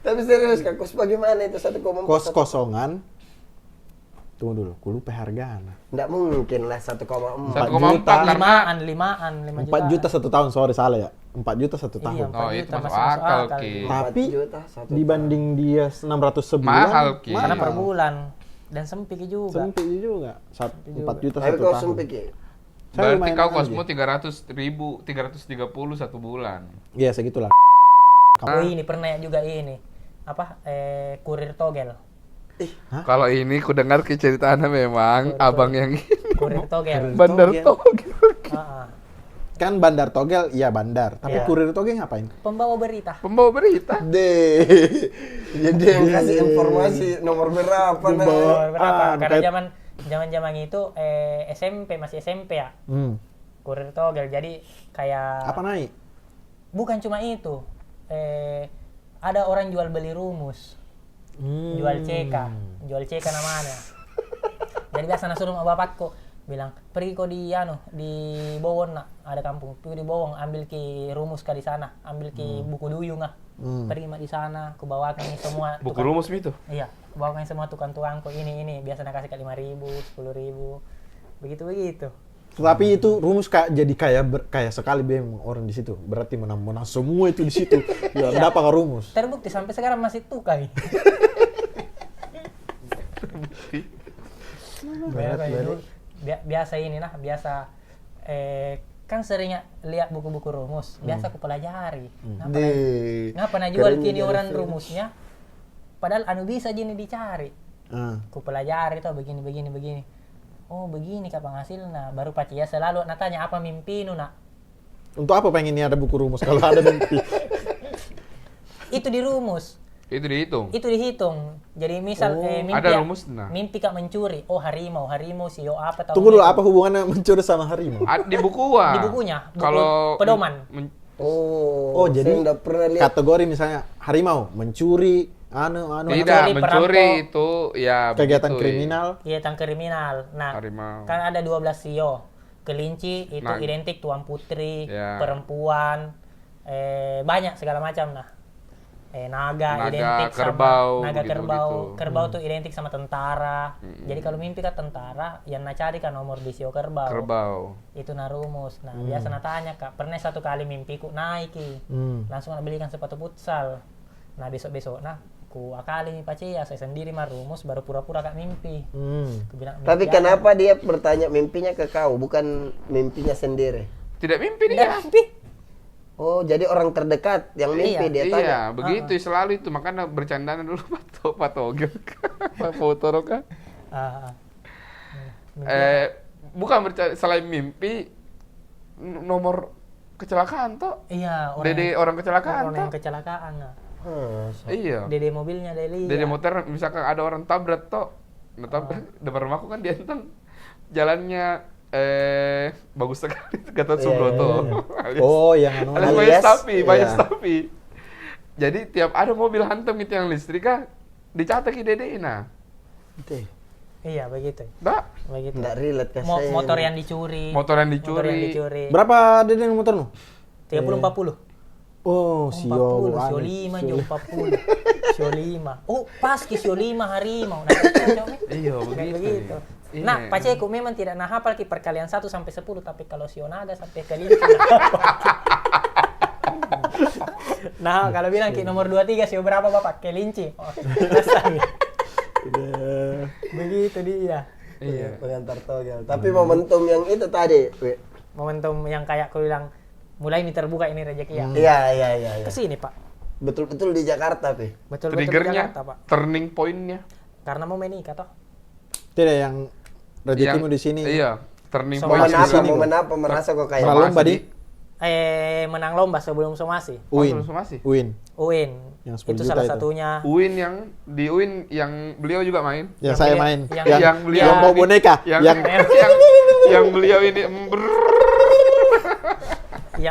Tapi serius Kak, kos bagaimana itu 1,4? Kos kosongan. Tunggu dulu, aku lupa harganya. Enggak mungkin lah 1,4. 1,4 juta. karena 5 4 juta satu tahun, sorry salah ya. 4 juta satu Iya, tahun. 4 Oh, itu juta masuk masih akal, Ki. Tapi 4 juta satu dibanding dia 600 sebulan, Mahal, Ki. karena per bulan dan sempit juga. sempit juga. 4 juta Tapi satu kau tahun. sempit ya? Saya berarti lumayan kau aja. kosmu 300.000, 330 satu bulan. Iya, segitulah. Oh ini pernah juga ini apa kurir togel. Hah? Kalau ini ku dengar ceritanya memang abang yang Kurir togel. bandar Togel. togel. Ah, ah. Kan bandar togel, iya bandar. Tapi Iya. kurir togel ngapain? Pembawa berita. Pembawa berita. Deh. Jadi yang kasih informasi nomor berapa nah. Membawa- Berapa? Ah, Karena kayak- zaman itu masih SMP ya. Hmm. Kurir togel. Jadi kayak Apa naik? bukan cuma itu. Ada orang jual beli rumus. Jual CK namanya. Jadi biasa suruh sama bapakku bilang pergi kau di Bowon nak ada kampung pergi di Bowon ambil ki rumus ka di sana ambil ki buku duyung ah pergi mak di sana ku bawakan ini semua Buku tukang- rumus itu. iya ku bawakan semua tukang-tukangku ini biasa nak kasih ke 5.000 10.000 begitu Tapi itu rumus jadi kaya sekali memang orang di situ. Berarti menang semua itu di situ. Ya, Iya. dapat rumus. terbukti sampai sekarang masih tukang biasa ini nah biasa kan seringnya lihat buku-buku rumus biasa aku pelajari Deh. ngapa na jual Keren kini juga orang sih. rumusnya padahal anu bisa gini dicari Ah. ku pelajari tuh begini oh begini kapan hasilnya baru paci ya selalu natanya apa mimpi nu nak Untuk apa pengen ini ada buku rumus kalau ada mimpi? itu di rumus Itu dihitung. itu dihitung jadi misal mimpi Ada ya, rumusnya. mimpi kak mencuri oh harimau sio apa tahu Tunggu dulu, apa hubungannya mencuri sama harimau? Di buku gua. Di bukunya, buku Kalau pedoman. Oh, Oh, jadi saya udah pernah lihat. kategori misalnya harimau, mencuri, anu, tidak Mencuri, mencuri perampok. itu ya kegiatan begitu, kriminal. kegiatan kriminal nah Harimau. kan ada 12 sio kelinci itu Nah. identik tuan putri Ya. perempuan banyak segala macam nah naga identik kerbau, sama naga gitu-gitu. kerbau tuh identik sama tentara jadi kalau mimpi kan tentara yang cari kan nomor di sio kerbau Kerbau. itu narumus nah biasa tanya kak pernah satu kali mimpiku naik langsung nak belikan sepatu futsal nah besok nah ku akali nih paci ya saya sendiri mah rumus baru pura-pura kak mimpi Ku bilang, Tapi "Mimpi kenapa dia bertanya mimpinya ke kau, bukan mimpinya sendiri? Tidak mimpi apa?" dia. Nggak mimpi Oh, jadi orang terdekat yang mimpi dia tanya. Iya, begitu selalu itu makanya bercandaan dulu Pak Togel. Pak Fotoro kan. Ah, ah. Bukan bercanda selain mimpi nomor kecelakaan toh. iya Dede orang kecelakaan orang toh. yang kecelakaan nah. Iya. Dede mobilnya Deli Dede motor misalkan ada orang tabrak toh. Nah, depan rumahku kan dia jalannya bagus sekali Gatot Subroto. Oh, yang anu. Alias alias, Banyak iya. Stapi. Jadi tiap ada mobil hantam itu yang listrik kah, dicatat ke Dede nah. Oke. Iya begitu. Dah, Begitu. Nggak relate ke saya. Motor yang dicuri. motor yang Motor yang dicuri. dicuri. Berapa Dede yang motor nu? 30-40. Oh, sio 40, anu, sio 5, sio jo 40. Sio 5. Oh, pas ki sio 5 harimau. Nah, itu cowok. Iya, Kayak begitu. begitu. Iya. Nah, Paceku memang tidak nah hafal ki perkalian 1 sampai 10, tapi kalau sio naga sampai ke 5 nah, kalau bilang ki nomor 23 sio berapa Bapak? Kelinci. Oh, selesai. Begitu dia. Iya. Pengantar togel. Tapi momentum yang itu tadi, Wi. Momentum yang kayak aku bilang mulai ini terbuka ini rezeki ya. Iya. Ke sini, Pak. Betul-betul di Jakarta, Pi. Betul-betul Triggernya, Jakarta, Pak. turning point-nya. Karena mau menikah toh. Tidak yang rezekimu Yang- di sini. Iya, turning Sama point. di sini, Momen apa merasa kok kayak Kalau lomba di Menang lomba sebelum somasi. UIN. Somasi. UIN. UIN. Yang 10 Itu juta salah itu. satunya. UIN yang beliau juga main. Yang Yang saya beliau- main. yang- yang beliau yang bawa ini- boneka. yang Yang yang beliau ini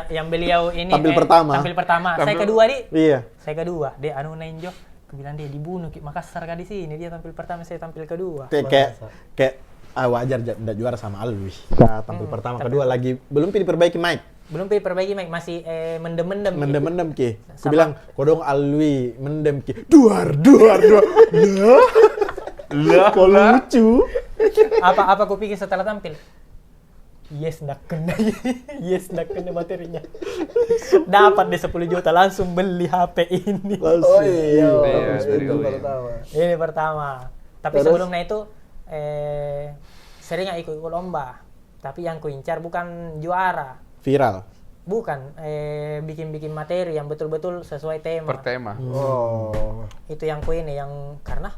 Yang beliau ini Tampil pertama. Tampil pertama. Saya Tampil- kedua, Di. iya. Saya kedua. Dia anu Nenjo. Aku bilang dia dibunuh ki Makassar kah di sini. Dia tampil pertama, saya tampil kedua. Kayak wajar enggak juara sama Alwi. Nah, tampil pertama, kedua lagi belum diperbaiki mic. Belum diperbaiki Mike, masih mendem-mendem. Ki. Mendem-mendem ki. Aku Sama- bilang, kodong Alwi mendem ki. Duar. Lah, kok lucu. Apa aku pikir setelah tampil? Yes, ndak kena. Yes, ndak kena materinya. Dapat deh 10 juta langsung beli HP ini. Oh iya, Iya, dari itu UIN. pertama. Ini pertama. Tapi Terus? sebelumnya itu sering ikut lomba. Tapi yang kuincar bukan juara. Viral. Bukan, bikin-bikin materi yang betul-betul sesuai tema. per tema. Oh. Itu yang ku ini, yang karena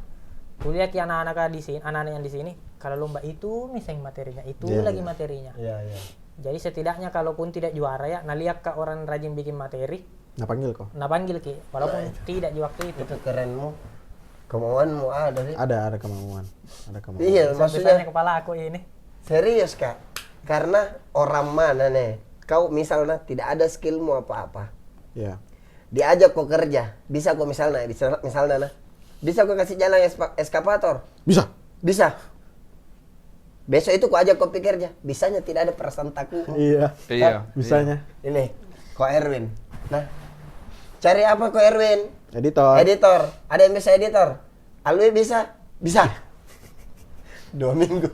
kuliah ki anak-anak di sini, anak-anak yang di sini, kalau lomba itu miseng materinya, itu Iya, lagi iya. materinya. Iya. Jadi setidaknya kalaupun tidak juara ya, nah lihat ke orang rajin bikin materi, Nah, panggil kok. nah panggil ki, walaupun tidak di waktu itu. Itu kerenmu. Kemauanmu ada sih. Ada kemauan. Ada kemauan. Iya, Maksudnya maksudnya kepala aku ini. serius, Kak. Karena orang mana nih? Kau misalnya tidak ada skillmu apa-apa. Iya. Diajak kau kerja, bisa kau misalnya nah. Bisa kau kasih jalan eskapator? Bisa. Bisa. Besok itu kau ajak kau kerja, bisanya tidak ada perasaan takut. Iya. Iya. Bisanya. Ini, Ko Erwin. Nah, cari apa Ko Erwin? Editor. Editor. Ada yang bisa editor? Alwi bisa? Bisa. 2 minggu.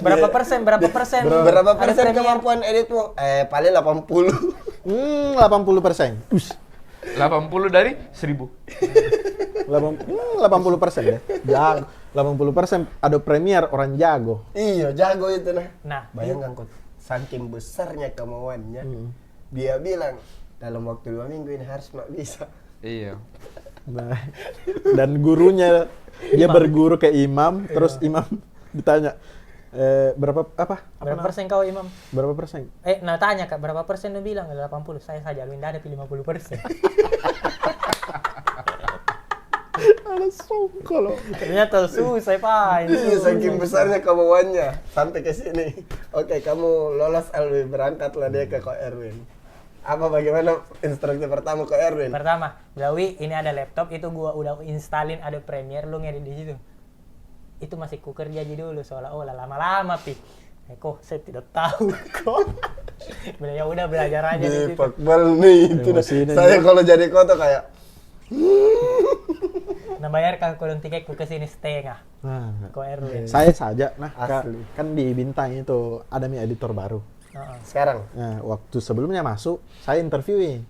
Berapa persen? Berapa persen? Berapa Ada persen Premiere? kemampuan editmu? Paling 80. 80%. 80 dari 1000. 80% deh. Jago. 80% ada Premiere orang jago. Iya, jago itu nah. Nah, Bayangkan kok, saking besarnya kemauannya, dia bilang dalam waktu 2 minggu ini harus mak bisa. Iya. Nah, dan gurunya dia berguru ke imam, terus imam ditanya berapa berapa persen kau Imam? berapa persen? Nah tanya Kak, berapa persen lu bilang? 80. Saya saja Alwinda ada 50%. Langsung kalau Ternyata susah Pak. Iya, saking besarnya kemauannya sampai ke sini. Oke, kamu lolos Alwi, berangkatlah dia ke Ko Erwin. Apa bagaimana instruksi pertama Ko Erwin? Pertama, Blawi ini ada laptop, itu gua udah installin ada Premiere, lu ngedit di situ. Itu masih ku kerja aja dulu seolah-olah lama-lama pi. Kok saya tidak tahu kok. Ya udah belajar aja di Di situ. Pakbal nih itu. Nah. Emosinya Saya kalau jadi kota kayak Nah bayar kalkulun tiketku ke sini setengah. nah, Ko Erwin. saya saja Asli. kan di Bintang itu ada nih editor baru. Heeh. sekarang. Nah, waktu sebelumnya masuk, saya interviewin.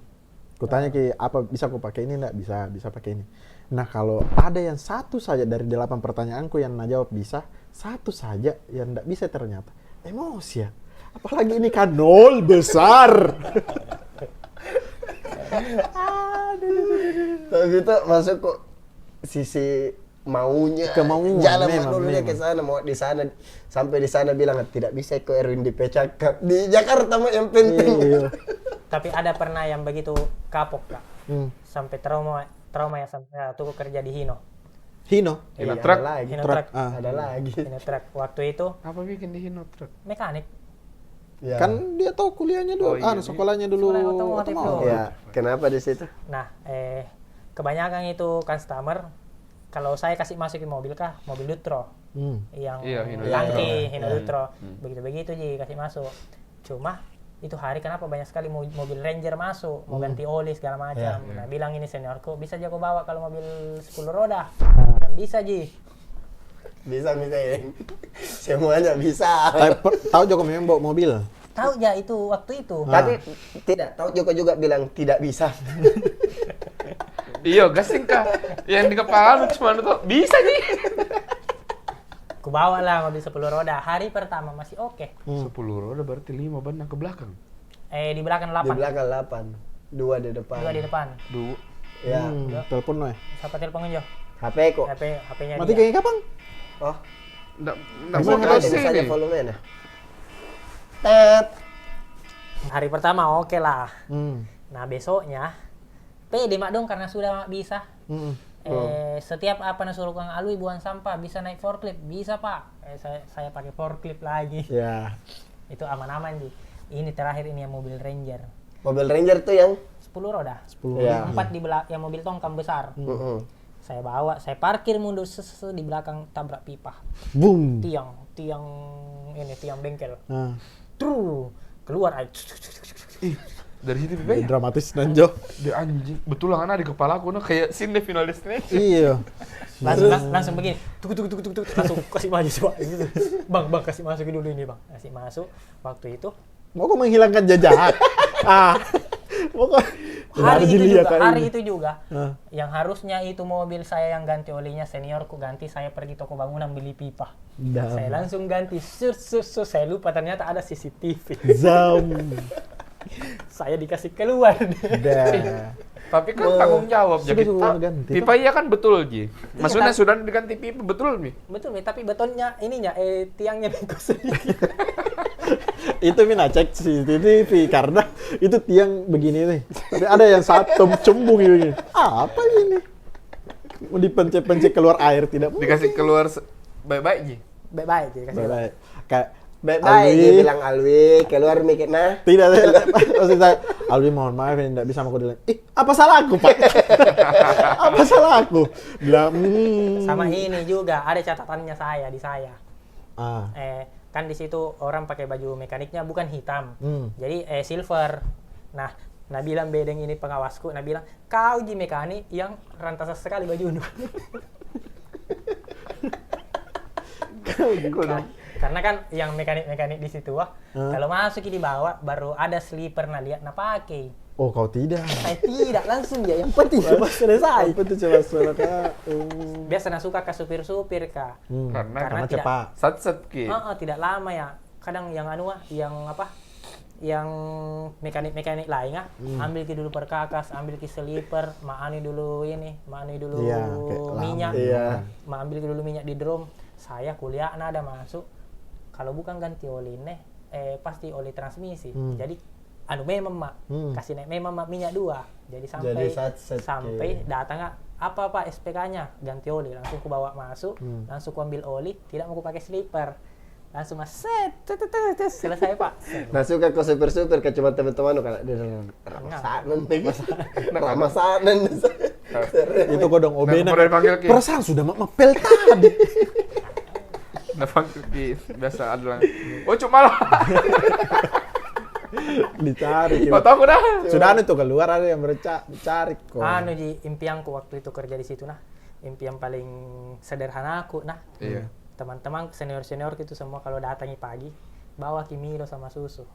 Kutanya ki apa bisa aku pakai ini enggak? Bisa pakai ini. Nah, kalau ada yang satu saja dari 8 pertanyaanku yang jawab bisa, satu saja yang enggak bisa ternyata. Emosi ya. Apalagi ini kan 0 besar. Tapi itu masuk kok sisi maunya. Kemauan, Jalan memang, dulu dia memang. ke sana, mau di sana sampai di sana bilang tidak bisa Ko Erwin dipecahkan. Di Jakarta mah yang penting. Iya. Tapi ada pernah yang begitu kapok Kak. Hmm. Sampai trauma ya sampai tuh gua kerja di Hino. Hino. Iya, Truk. ada lagi. Hino Truk. Truck. Ah. Ada lagi. Hino Truck. Waktu itu Apa bikin di Hino Truck? mekanik. Ya. Kan dia tahu kuliahnya dulu, Oh, iya. sekolahnya dulu Sekolah otomotif dulu. Ya, kenapa di situ? Nah, kebanyakan itu customer kalau saya kasih masuk ke mobil kah, mobil Dutro yang Iya, Hino tangki Dutro. Hino Dutro, begitu-begitu Ji kasih masuk. Cuma itu hari kenapa banyak sekali mobil Ranger masuk, mau ganti oli segala macam. Nah, bilang ini seniorku, bisa jago bawa kalau mobil 10 roda. Dan bisa Ji. Bisa ya. Semuanya bisa. Tahu Joko memang bawa mobil. Tahu ya itu waktu itu. Tapi tidak tahu juga bilang tidak bisa. Iya, gasing kah? Yang di kepala lu cuma tuh bisa nih. Ku bawa lah mobil 10 roda. Hari pertama masih oke. 10 roda berarti 5 ban ke belakang. Di belakang Di 8. belakang 8, 2 di depan. 2 di depan. Ya. Telepon lo ya. Siapa telepon Jo? HP kok. HP-nya Mati dia. kayaknya kapan? Oh, Nggak bisa mau ada terus saja ini. volumenya. Tet. Hari pertama oke lah. Hmm. Nah besoknya pede mak dong karena sudah mak bisa. Setiap apa nasuruh Kang Alwi buang sampah bisa naik forklift, bisa pak. Saya pakai forklift lagi. Ya. Itu aman-aman Ji. Ini terakhir ini yang mobil Ranger Mobil Ranger tuh yang 10 roda. 10. Ya. 4 di belakang yang mobil tongkang besar. Saya bawa, saya parkir mundur di belakang tabrak pipa. Boom. Tiang bengkel. Nah. True, keluar air. Dari situ pipa ya? Dramatis Nanjo. Dia anjing. Betul lah di kepala aku nah kayak scene di Final Destination. Iya. langsung begini. Tuk langsung kasih maju coba gitu. Bang kasih masuk dulu ini, Bang. Kasih masuk waktu itu. Mau kok menghilangkan jejak? Mau kok Hari itu juga Ah. yang harusnya itu mobil saya yang ganti olinya, seniorku ganti, saya pergi toko bangunan beli pipa. Dah. Saya langsung ganti. Saya lupa ternyata ada CCTV. Zam. Saya dikasih keluar. Dah. Tapi kan tanggung jawab Sudah jadi sudah ganti. pipa iya kan betul Ji. Maksudnya tapi- sudah diganti pipa betul nih. Betul nih, tapi betonnya ininya tiangnya bengkok sedikit. Itu Mina cek CCTV karena itu tiang begini nih. Tapi ada yang satu cembung ini. Apa ini? Mau dipencet-pencet keluar air tidak mungkin. Dikasih keluar baik-baik Ji. Baik-baik jadi kasih. Baik. Kayak baik dia bilang Alwi keluar mikir nah. tidak. Maksud saya, Alwi mohon maaf ini tidak bisa aku bilang. Apa salah aku Pak? Apa salah aku? Bilang. Sama ini juga ada catatannya di saya. Ah. Kan di situ orang pakai baju mekaniknya bukan hitam. Jadi silver. Nah bilang bedeng ini pengawasku, bilang kau Ji mekanik yang rantas sekali baju. Karena kan yang mekanik di situ kalau masuk di bawah baru ada slipper lihat pakai. Oh kau tidak. Saya tidak langsung ya, yang penting coba selesai. Apa tuh coba suara Kak? Biasa suka ke supir-supir Kak. Karena tidak- cepat. sat Ki. Tidak lama ya. Kadang yang yang mekanik lain ambil ke dulu perkakas, ambil ke slipper, maani dulu Iya, kayak lama. minyak, Iya. ambil ke dulu minyak di drum. Saya kuliah ada masuk. Kalau bukan ganti oli pasti oli transmisi. Jadi memang mak kasih naik memang mak minyak 2. Jadi sampai datang apa Pak SPK-nya ganti oli, langsung ku bawa masuk, langsung ku ambil oli, tidak mau ku pakai slipper. Langsung selesai Pak. Nah suka ke super ke cuma teman-teman kalau dia ramasanan. Itu kodong OB Nah, kemudian dipanggil Ki. Perasaan sudah mapel tadi. Panggil Ki. Biasa adalah. Oh cuma lah. Dicari. Gak tau aku dah. Sudah itu keluar ada yang dicari kok. Ji impianku waktu itu kerja di situ impian paling sederhana aku Iya. teman-teman senior gitu semua kalau datangi pagi bawa Kimilo sama susu,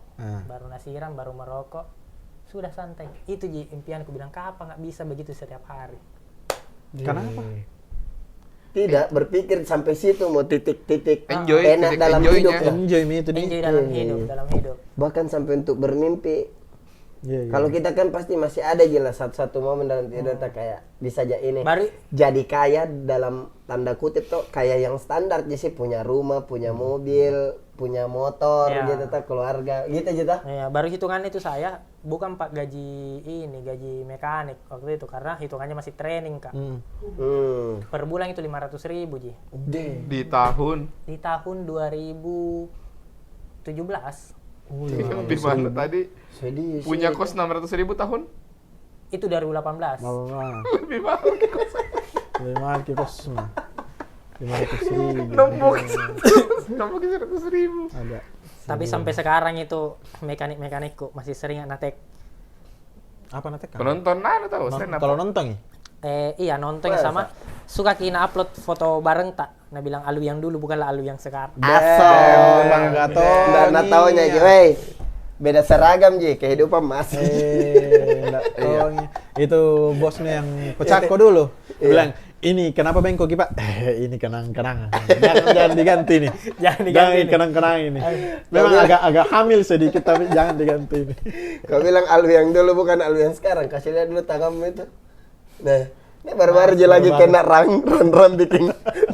baru nasiram, baru merokok, sudah santai. Itu Ji impianku, bilang kapan nggak bisa begitu setiap hari. Kenapa? Tidak berpikir sampai situ mau titik-titik Enjoy, enak titik dalam enjoy-nya. hidup ya. Enjoy me itu Enjoy nih. dalam hidup. Bahkan sampai untuk bermimpi. Iya. Kalau kita kan pasti masih ada jelas satu momen dalam hidup kita kayak bisa ini Baru jadi kaya dalam tanda kutip tuh kayak yang standar sih, punya rumah, punya mobil, punya motor Ya. gitu tuh, keluarga gitu aja tuh. ya, baru hitungan itu saya bukan Pak gaji mekanik waktu itu karena hitungannya masih training Kak. Per bulan itu 500.000 Ji. Di tahun. Di tahun 2017 Oh, Di mana tadi Sedih. punya kos 600.000 tahun? Itu 2018. Lebih mahal ke kos. Lebih mahal ke kos mah. 500.000. Nombok 100.000. Ada. Tapi sampai sekarang itu mekanikku masih sering natek. Apa nanti kan? Penonton tahu stand up. Kalau nonton ya? Iya nonton sama suka kina upload foto bareng tak. Nah bilang Alu yang dulu bukanlah Alu yang sekarang. Asal Bang Gato. Nggak taunya Ji, wey. Beda seragam Ji, kehidupan masih. Enggak tahu nih. Itu bosnya yang pecako dulu. Bilang, ini kenapa bengkok Pak? Ini kenang-kenangan. Jangan diganti nih. Jangan diganti nih. Kenang-kenang ini. Memang agak hamil sedikit tapi jangan diganti ini. Kau bilang Alu yang dulu bukan Alu yang sekarang. Kasih lihat dulu tanganmu itu. Nah, ini baru-baru aja lagi kena ran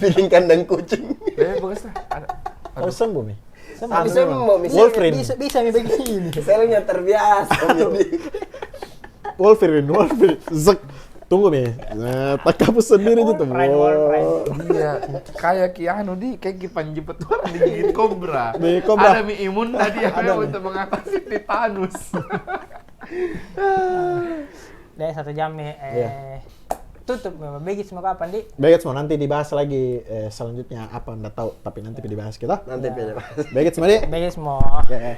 bikin kandang kucing. Bagus lah. Oh, sembuh nih. Tapi semua Wolverine. Bisa nih begini. selnya terbiasa. Wolverine. Zek. Tunggu nih. Tak kapus sendiri gitu. Iya, kayak Keanu kayak Panji Petualang digigit kobra. Di kobra. Ada mie imun tadi yang untuk mengatasi tetanus. Deh 1 jam nih. Tutup bagi semua kapan di? Baik semua nanti dibahas lagi selanjutnya apa enggak tahu tapi nanti dibahas kita. Nanti pilih. Baik semua di. Bagi semua. Ya.